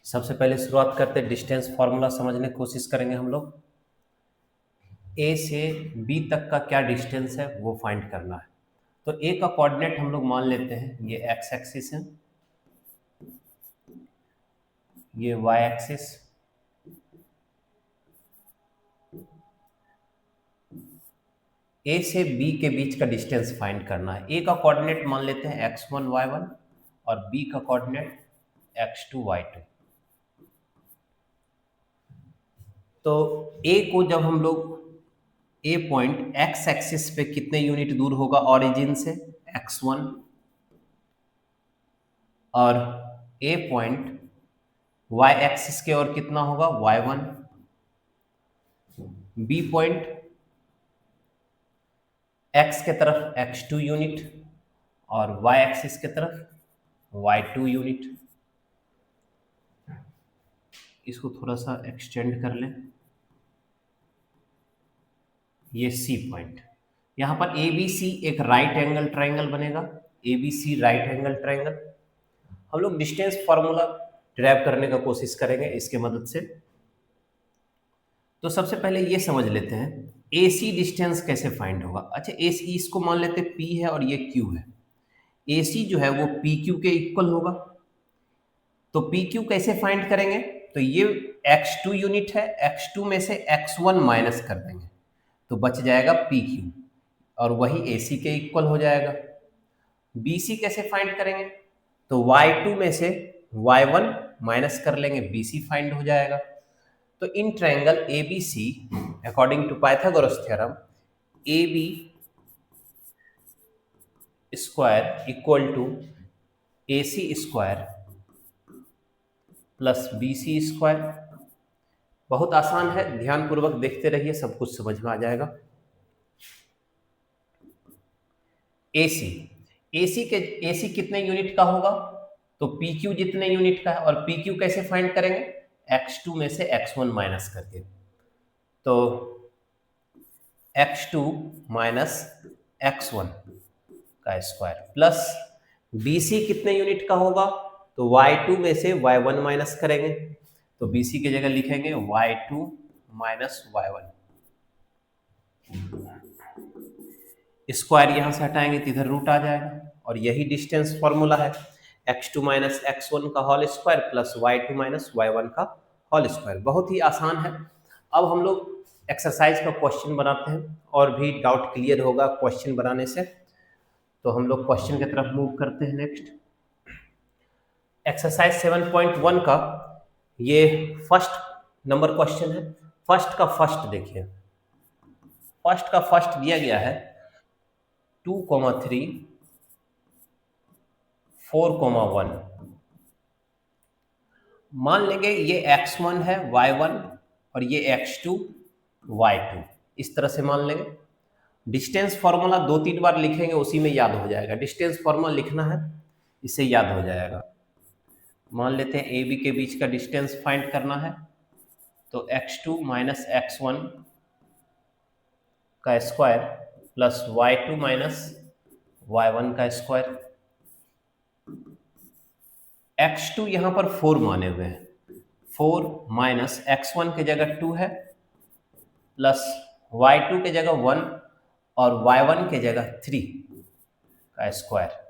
सबसे पहले शुरुआत करते हैं, डिस्टेंस फार्मूला समझने की कोशिश करेंगे हम लोग। ए से बी तक का क्या डिस्टेंस है वो फाइंड करना है। तो ए का कोऑर्डिनेट हम लोग मान लेते हैं, ये एक्स एक्सिस है, ये वाई एक्सिस, ए से बी के बीच का डिस्टेंस फाइंड करना है। ए का कोऑर्डिनेट मान लेते हैं x1 y1 और बी का कोऑर्डिनेट x2 y2। तो ए को जब हम लोग, ए पॉइंट एक्स एक्सिस पे कितने यूनिट दूर होगा ओरिजिन से, x1, और ए पॉइंट वाई एक्सिस के और कितना होगा, y1। बी पॉइंट x के तरफ x2 यूनिट और y एक्सिस के तरफ y2 यूनिट। इसको थोड़ा सा एक्सटेंड कर लें, ये सी पॉइंट। यहां पर ए बी सी एक राइट एंगल ट्राइंगल बनेगा, A B C right angle triangle. हम लोग डिस्टेंस फार्मूला डिराइव करने का कोशिश करेंगे इसके मदद से। तो सबसे पहले ये समझ लेते हैं AC डिस्टेंस कैसे फाइंड होगा। अच्छा, AC इसको मान लेते हैं P है और ये Q है। AC जो है वो PQ के इक्वल होगा। तो PQ कैसे फाइंड करेंगे, तो ये x2 यूनिट है, x2 में से x1 माइनस कर देंगे तो बच जाएगा PQ और वही AC के इक्वल हो जाएगा। BC कैसे फाइंड करेंगे, तो y2 में से y1 माइनस कर लेंगे, BC फाइंड हो जाएगा। तो in triangle ABC according to Pythagoras theorem AB square equal to AC square plus BC square. बहुत आसान है, ध्यानपूर्वक देखते रहिए, सब कुछ समझ में आ जाएगा। AC कितने यूनिट का होगा, तो PQ जितने यूनिट का है, और PQ कैसे फाइंड करेंगे, x2 में से x1 माइनस करके। तो x2 माइनस x1 का स्क्वायर प्लस BC कितने यूनिट का होगा, तो y2 में से y1 माइनस करेंगे तो BC की जगह लिखेंगे y2 माइनस y1। स्क्वायर यहां से हटाएंगे तो इधर रूट आ जाएगा, और यही डिस्टेंस फॉर्मूला है, x2 माइनस x1 का whole square plus y2 minus y1 का होल स्क्वायर। बहुत ही आसान है। अब हम लोग एक्सरसाइज का क्वेश्चन बनाते हैं, और भी डाउट क्लियर होगा क्वेश्चन बनाने से। तो हम लोग क्वेश्चन की तरफ मूव करते हैं। नेक्स्ट एक्सरसाइज 7.1 का ये फर्स्ट नंबर क्वेश्चन है। फर्स्ट का फर्स्ट देखिए, फर्स्ट का फर्स्ट दिया गया है 2,3 4,1। मान लेंगे ये x1 है, y1 और ये x2 y2, इस तरह से मान लेंगे। डिस्टेंस फार्मूला 2-3 बार लिखेंगे, उसी में याद हो जाएगा। डिस्टेंस फार्मूला लिखना है, इससे याद हो जाएगा। मान लेते हैं ए बी के बीच का डिस्टेंस फाइंड करना है, तो x2 माइनस x1 का square plus y2 minus y1 का स्क्वायर। x2 यहां पर 4 माने हुए हैं, 4 माइनस x1 के जगह 2 है, प्लस y2 के जगह 1 और y1 के जगह 3 का स्क्वायर।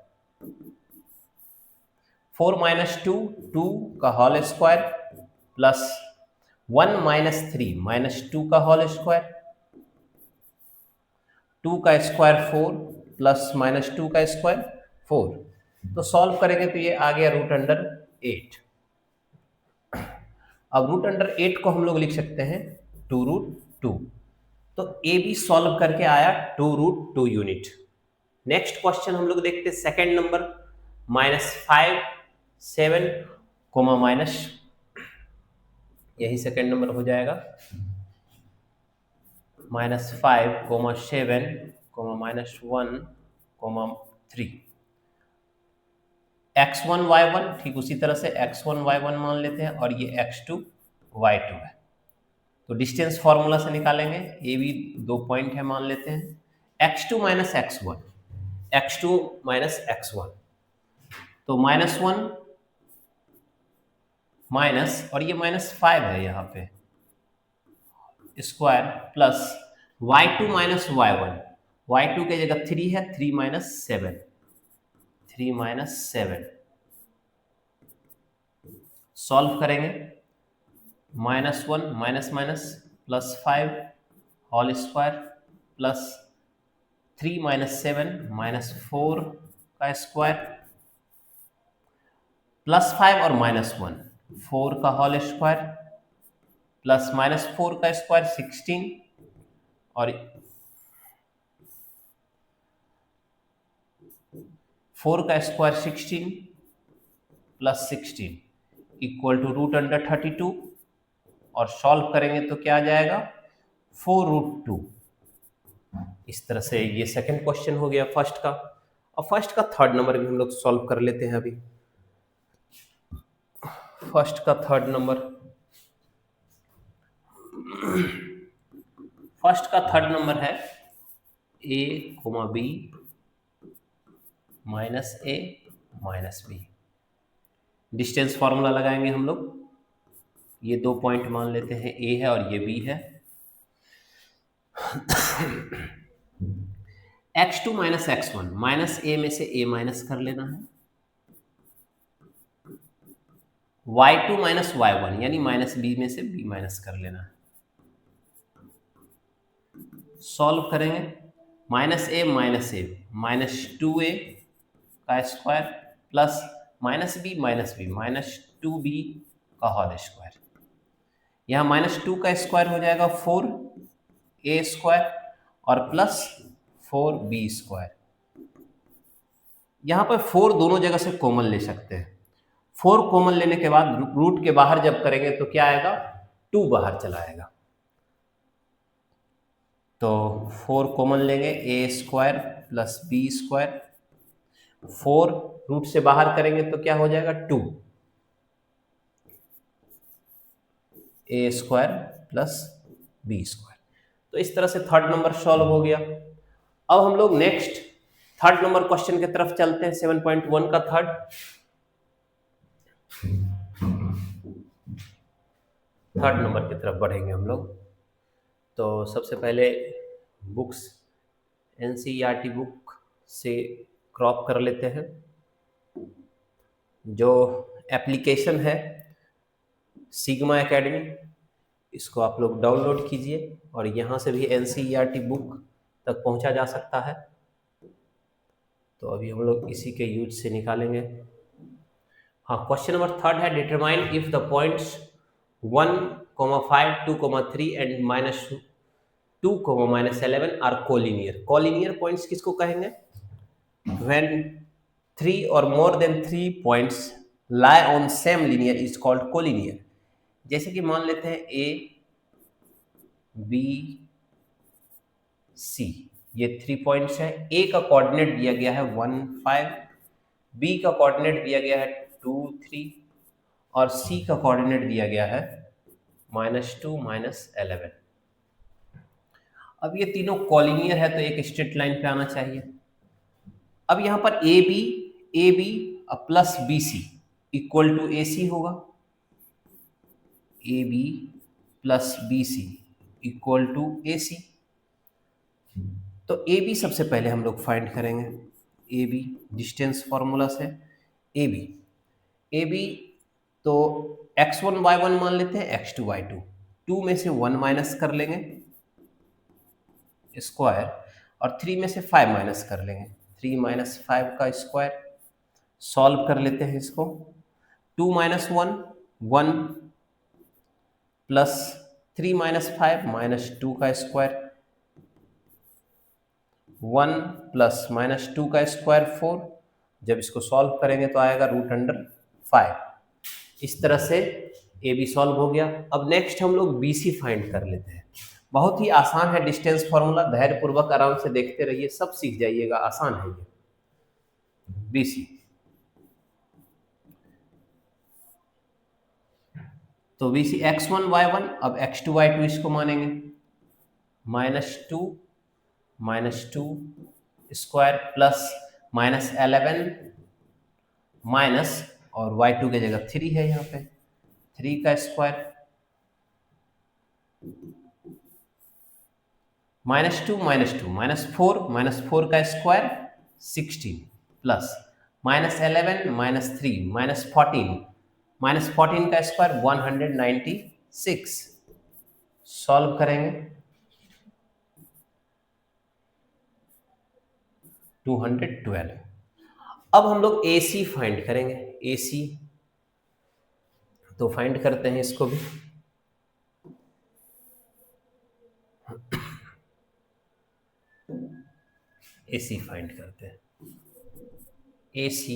4 माइनस 2 2 का whole square plus 1 minus 3 minus 2 का होल स्क्वायर। 2 का स्क्वायर 4 प्लस माइनस 2 का स्क्वायर 4। तो सॉल्व करेंगे तो ये आ गया रूट अंडर 8। अब रूट अंडर 8 को हम लोग लिख सकते हैं 2 रूट 2। तो ए बी सॉल्व करके आया 2 रूट 2 यूनिट। नेक्स्ट क्वेश्चन हम लोग देखते हैं, सेकेंड नंबर -5 7 कोमा माइनस, यही सेकेंड नंबर हो जाएगा, -5 coma 7 coma -1 coma 3। x1 y1 ठीक उसी तरह से x1 y1 मान लेते हैं, और ये x2 y2 है। तो डिस्टेंस फॉर्मूला से निकालेंगे, ए बी 2 पॉइंट है मान लेते हैं। x2 minus x1, x2 minus x1, तो -1 माइनस, और ये -5 है यहाँ पे, square plus y2 minus y1, y2 के जगह 3 है, 3 माइनस 7, 3 माइनस 7 सॉल्व करेंगे, -1 minus minus +5 whole square plus 3 minus 7 -4 का स्क्वायर +5 और -1 4 का होल स्क्वायर प्लस -4 का स्क्वायर 16 और 4 का स्क्वायर 16 प्लस 16 इक्वल टू √32 और सॉल्व करेंगे तो क्या आ जाएगा 4√2। इस तरह से ये सेकंड क्वेश्चन हो गया फर्स्ट का। और फर्स्ट का थर्ड नंबर भी हम लोग सॉल्व कर लेते हैं अभी। फर्स्ट का थर्ड नंबर, फर्स्ट का थर्ड नंबर है a, b -a -b। Distance formula लगाएंगे हम लोग। ये 2 पॉइंट मान लेते हैं, a है और ये b है। x2 minus x1, minus a में से a माइनस कर लेना है, y2 माइनस y1 यानी माइनस b में से b माइनस कर लेना है। सॉल्व करेंगे, -a -2a का स्क्वायर प्लस -b -2b का होल स्क्वायर। यहाँ -2 का स्क्वायर हो जाएगा 4a स्क्वायर और प्लस 4b स्क्वायर। यहाँ पर 4 दोनों जगह से कॉमन ले सकते हैं। 4 कॉमन लेने के बाद रूट के बाहर जब करेंगे तो क्या आएगा, 2 बाहर चला आएगा। तो 4 कॉमन लेंगे, a square plus b square, 4 root से बाहर करेंगे तो क्या हो जाएगा 2, a square plus b square. तो इस तरह से थर्ड नंबर सॉल्व हो गया। अब हम लोग नेक्स्ट थर्ड नंबर क्वेश्चन की तरफ चलते हैं, 7.1 का थर्ड नंबर की तरफ बढ़ेंगे हम लोग। तो सबसे पहले बुक्स NCERT बुक से क्रॉप कर लेते हैं। जो एप्लीकेशन है सिग्मा एकेडमी, इसको आप लोग डाउनलोड कीजिए और यहाँ से भी NCERT बुक तक पहुँचा जा सकता है। तो अभी हम लोग इसी के यूज से निकालेंगे। हाँ, क्वेश्चन नंबर थर्ड है, determine if the points 1, 5, 2, 3 and -2, -11 are collinear. Collinear points किसको कहेंगे? व्हेन 3 और more than 3 points lie on same linear is called collinear. जैसे कि मान लेते हैं A, B, C, ये 3 पॉइंट्स हैं। A का कोऑर्डिनेट दिया गया है 1, 5, B का कोऑर्डिनेट दिया गया है 2, 3 और C का कोऑर्डिनेट दिया गया है -2, -11। अब ये तीनों कॉलिनियर है तो एक स्ट्रेट लाइन पे आना चाहिए। अब यहाँ पर A B plus BC equal to AC होगा। AB plus BC equal to AC। तो AB सबसे पहले हम लोग फाइंड करेंगे। AB डिस्टेंस फॉर्मूला से AB तो x1 y1 मान लेते हैं, x2 y2, 2 में से 1 माइनस कर लेंगे स्क्वायर और 3 में से 5 माइनस कर लेंगे, 3 - 5 का स्क्वायर। सॉल्व कर लेते हैं इसको, 2 - 1 1 प्लस 3 - 5 -2 का स्क्वायर, 1 प्लस -2 का स्क्वायर 4। जब इसको सॉल्व करेंगे तो आएगा √5। इस तरह से AB सॉल्व हो गया। अब नेक्स्ट हम लोग BC फाइंड कर लेते हैं। बहुत ही आसान है डिस्टेंस फॉर्मूला, धैर्यपूर्वक आराम से देखते रहिए, सब सीख जाइएगा, आसान है ये। BC तो BC x1 y1, अब x2 y2 इसको मानेंगे, -2 स्क्वायर प्लस -11 माइनस और y2 की जगह 3 है यहाँ पे, 3 का स्क्वायर -2 -4 का स्क्वायर 16 प्लस -11 -3 -14 का स्क्वायर 196 सॉल्व करेंगे 212। अब हम लोग AC फाइंड करेंगे। AC तो फाइंड करते हैं इसको भी। AC फाइंड करते हैं। AC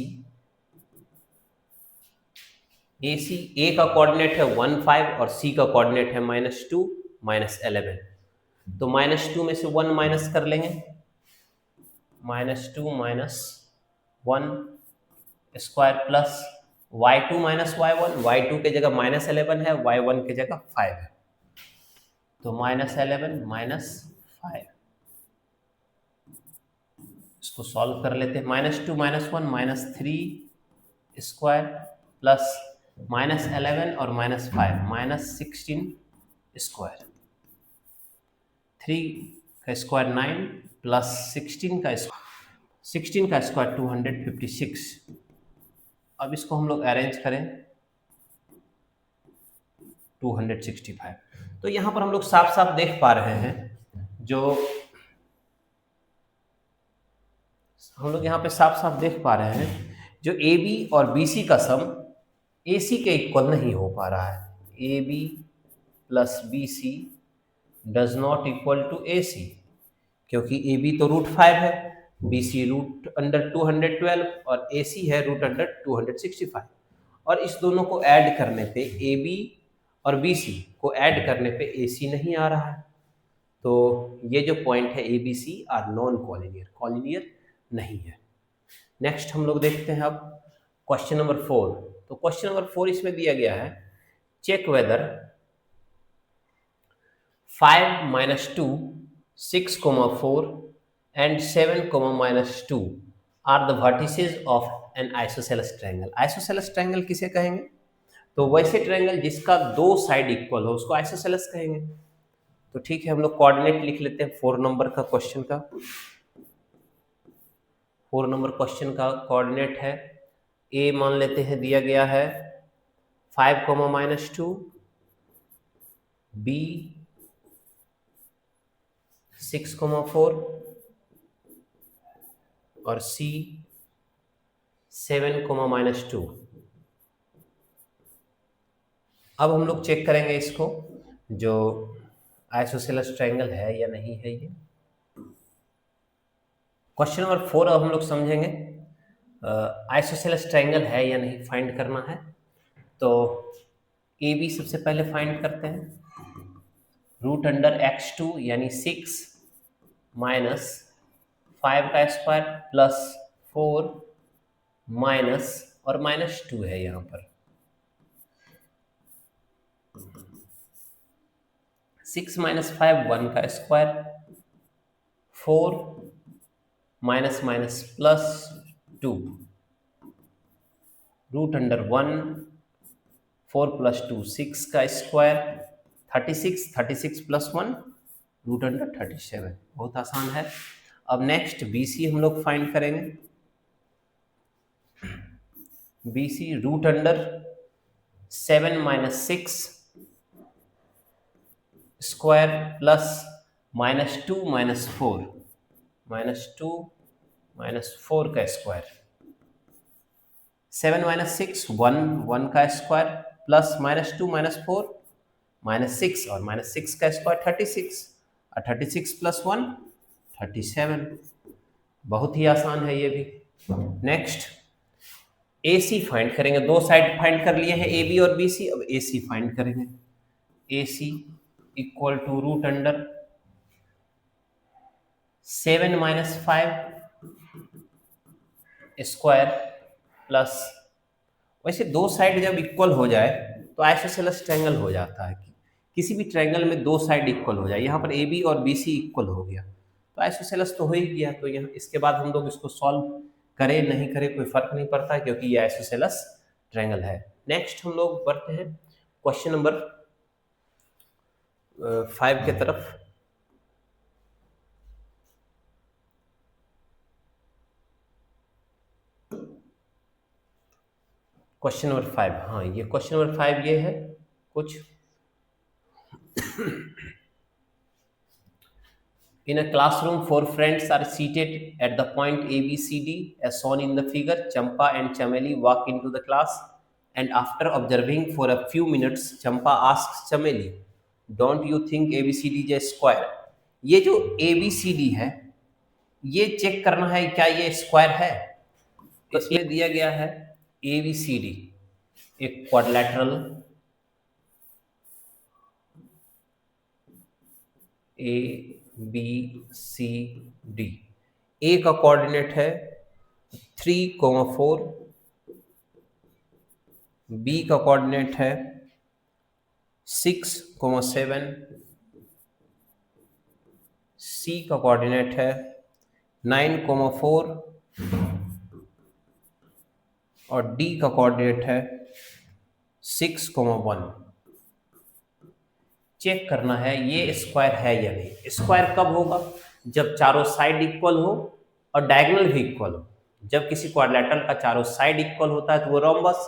A का कोऑर्डिनेट है 1 5 और C का कोऑर्डिनेट है -2 -11। तो -2 में से 1 माइनस कर लेंगे, -2 -1 square plus y2 -y1, y2 के जगह -11 है, y1 के जगह 5 है, तो -11 -5 इसको सॉल्व कर लेते हैं। -2 -1 -3 स्क्वायर प्लस -11 और -5 -16 स्क्वायर, 3 का स्क्वायर 9 प्लस 16 का स्क्वायर 256। अब इसको हम लोग अरेंज करें 265। तो यहाँ पर हम लोग साफ साफ देख पा रहे हैं, जो हम लोग यहाँ पे साफ साफ देख पा रहे हैं, जो AB और BC का सम AC के इक्वल नहीं हो पा रहा है। AB plus BC does not equal to AC, क्योंकि AB तो √5 है, BC √212 और AC है √265। और इस दोनों को ऐड करने पे AB और BC को ऐड करने पे AC नहीं आ रहा है। तो ये जो पॉइंट है ABC are non collinear, collinear नहीं है। नेक्स्ट हम लोग देखते हैं अब क्वेश्चन नंबर 4। तो क्वेश्चन नंबर 4 इसमें दिया गया है, check whether 5 - 2 6, 4 and 7, -2 are the vertices of an isosceles triangle। Isosceles triangle किसे कहेंगे? तो वैसे ट्रायंगल जिसका दो साइड इक्वल हो उसको आइसोसेलेस कहेंगे। तो ठीक है, हम लोग कोऑर्डिनेट लिख लेते हैं 4 नंबर का क्वेश्चन का। 4 नंबर क्वेश्चन का कोऑर्डिनेट है, ए मान लेते हैं दिया गया है 5, -2, बी 6, 4 और सी 7, -2। अब हम लोग चेक करेंगे इसको, जो आइसोसेलेस ट्रायंगल है या नहीं है। ये क्वेश्चन नंबर 4 अब हम लोग समझेंगे आइसोसेलेस ट्रायंगल है या नहीं फाइंड करना है। तो AB सबसे पहले फाइंड करते हैं, √x2 यानी 6 -5 का स्क्वायर प्लस 4 माइनस और -2 है यहाँ पर 6 - 5 1 का स्क्वायर, 4 माइनस प्लस 2 √1 4 + 2 6 का स्क्वायर 36 प्लस 1 √37। बहुत आसान है। अब नेक्स्ट BC हम लोग फाइंड करेंगे। BC √7 - 6 स्क्वायर प्लस -2 - 4 -2 -4 का स्क्वायर, 7 - 6 1 का स्क्वायर प्लस -2 -4 -6 और -6 का स्क्वायर 36 और 36 + 1 37। बहुत ही आसान है ये भी। नेक्स्ट AC फाइंड करेंगे। दो साइड फाइंड कर लिए हैं AB और BC, अब AC फाइंड करेंगे। AC equal to √7 - 5 square plus, वैसे दो साइड जब इक्वल हो जाए तो आइसोसेलेस ट्रायंगल हो जाता है। किसी भी ट्रायंगल में दो साइड इक्वल हो जाए, यहाँ पर AB और BC इक्वल हो गया तो आइसोसेलेस तो हो ही गया। तो यहाँ इसके बाद हम लोग इसको सॉल्व करें नहीं करें कोई फर्क नहीं पड़ता है, क्योंकि ये आइसोसेलेस ट्रायंगल है। नेक्स्ट हम लोग बढ़ते हैं क्वेश्चन नंबर 5 के तरफ। क्वेश्चन नंबर 5, हाँ ये क्वेश्चन नंबर 5 ये है कुछ। In a classroom, 4 friends are seated at the point A, B, C, D as shown in the figure. Champa and Chameli walk into the class, and after observing for a few minutes, Champa asks Chameli, "Don't you think ABCD is a square?" ये जो ABCD है, ये check करना है क्या ये square है। तो इसमें दिया गया है ABCD एक क्वाड्रिलेटरल ABCD। ए का कोऑर्डिनेट है 3,4, बी का कोऑर्डिनेट है 6,7, सी का कोऑर्डिनेट है 9,4 और डी का कोऑर्डिनेट है 6,1। चेक करना है ये स्क्वायर है या नहीं। स्क्वायर कब होगा? जब चारों साइड इक्वल हो और डायगोनल भी इक्वल हो। जब किसी क्वाड्रिलेटरल का चारों साइड इक्वल होता है तो वो रोम्बस,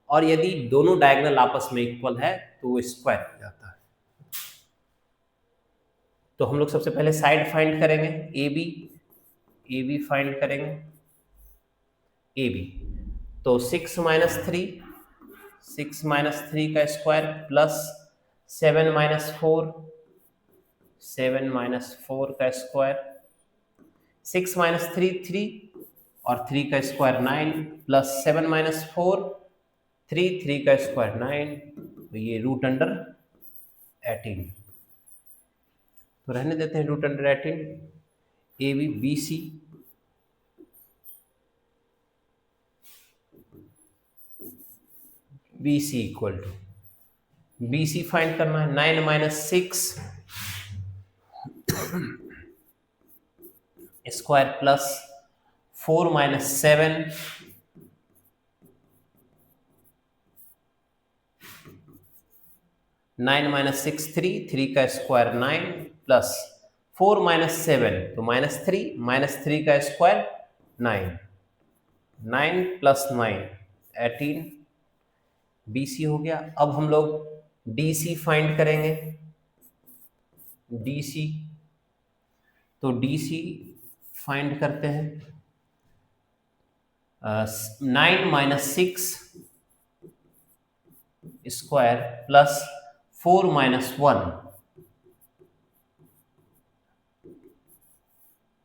और यदि दोनों डायगोनल आपस में इक्वल है तो वो स्क्वायर हो जाता है। तो हम लोग सबसे पहले साइड फाइंड करेंगे, ए बी फाइंड करेंगे। ए बी तो 6 - 3 का स्क्वायर प्लस 7 - 4 का स्क्वायर, 6 - 3 और 3 का स्क्वायर 9 प्लस 7 - 4 3 का स्क्वायर 9, तो ये रूट अंडर 18। तो रहने देते हैं root under 18। A B B C equal to B C find करना है। 9 - 6 स्क्वायर प्लस 4 - 7 9 - 6 3 का स्क्वायर 9 प्लस 4 - 7 तो -3 का स्क्वायर 9 प्लस 9 18 BC हो गया। अब हम लोग DC फाइंड करेंगे। DC तो DC फाइंड करते हैं 9 - 6 स्क्वायर प्लस 4 - 1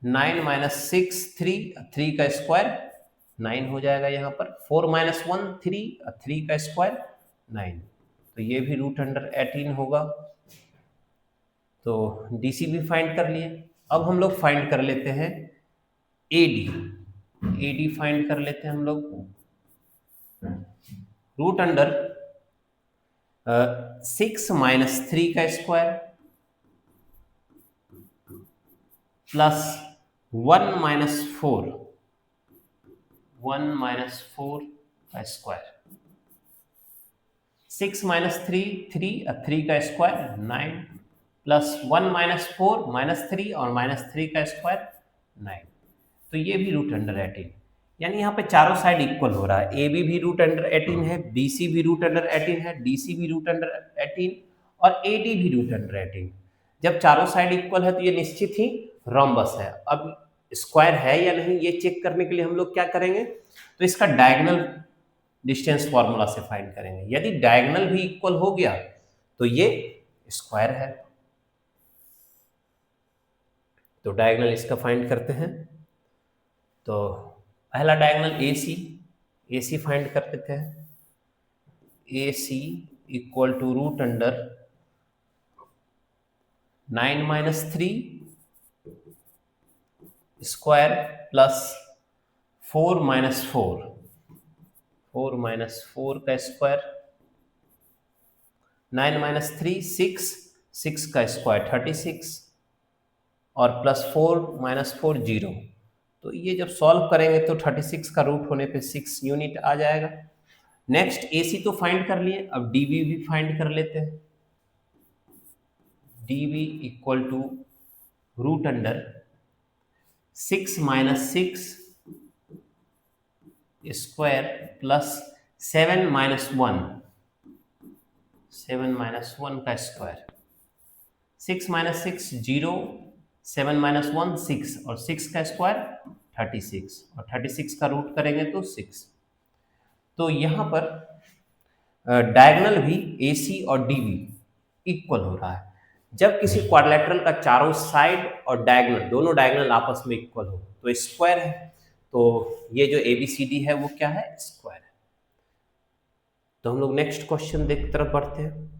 9 - 6 3 का स्क्वायर 9 हो जाएगा यहाँ पर। 4 - 1 3 का स्क्वायर 9, तो ये भी रूट अंडर 18 होगा। तो DC भी फाइंड कर लिए। अब हम लोग फाइंड कर लेते हैं AD फाइंड कर लेते हैं हम लोग। रूट अंडर 6 - 3 का स्क्वायर प्लस 1 - 4 का स्क्वायर, 6 - 3 का स्क्वायर 9 प्लस 1 - 4 -3 और -3 का स्क्वायर 9, तो ये भी रूट अंडर 18। यानी यहाँ पे चारों साइड इक्वल हो रहा है। ए बी भी रूट अंडर 18 है, BC भी रूट अंडर 18 है, DC भी रूट अंडर 18 और AD भी रूट अंडर 18। जब चारों साइड इक्वल है तो ये निश्चित ही रोम्बस है। अब स्क्वायर है या नहीं ये चेक करने के लिए हम लोग क्या करेंगे, तो इसका डायगोनल डिस्टेंस फॉर्मूला से फाइंड करेंगे। यदि डायगोनल भी इक्वल हो गया तो ये स्क्वायर है। तो डायगोनल इसका फाइंड करते हैं। तो पहला डायगोनल AC फाइंड कर लेते हैं। AC equal to root under 9 - 3 square plus 4 - 4 का स्क्वायर, 9 - 3 6 का स्क्वायर 36 और प्लस 4 - 4 0। तो ये जब सॉल्व करेंगे तो 36 का रूट होने पे 6 यूनिट आ जाएगा। नेक्स्ट AC तो फाइंड कर लिए, अब DB भी फाइंड कर लेते हैं। DB equal to root under 6 minus 6 square plus 7 minus 1, 7 minus 1 का स्क्वायर। 6 माइनस 6 0, 7 माइनस 1 6 और 6 का स्क्वायर 36 और 36 का रूट करेंगे तो 6। तो यहाँ पर डायगोनल भी AC और DB इक्वल हो रहा है। जब किसी क्वाड्रिलेटरल का चारों साइड और डायगोनल, दोनों डायगोनल आपस में इक्वल हो तो स्क्वायर है। तो ये जो ABCD है वो क्या है? स्क्वायर है। तो हम लोग नेक्स्ट क्वेश्चन देख तरफ बढ़ते हैं।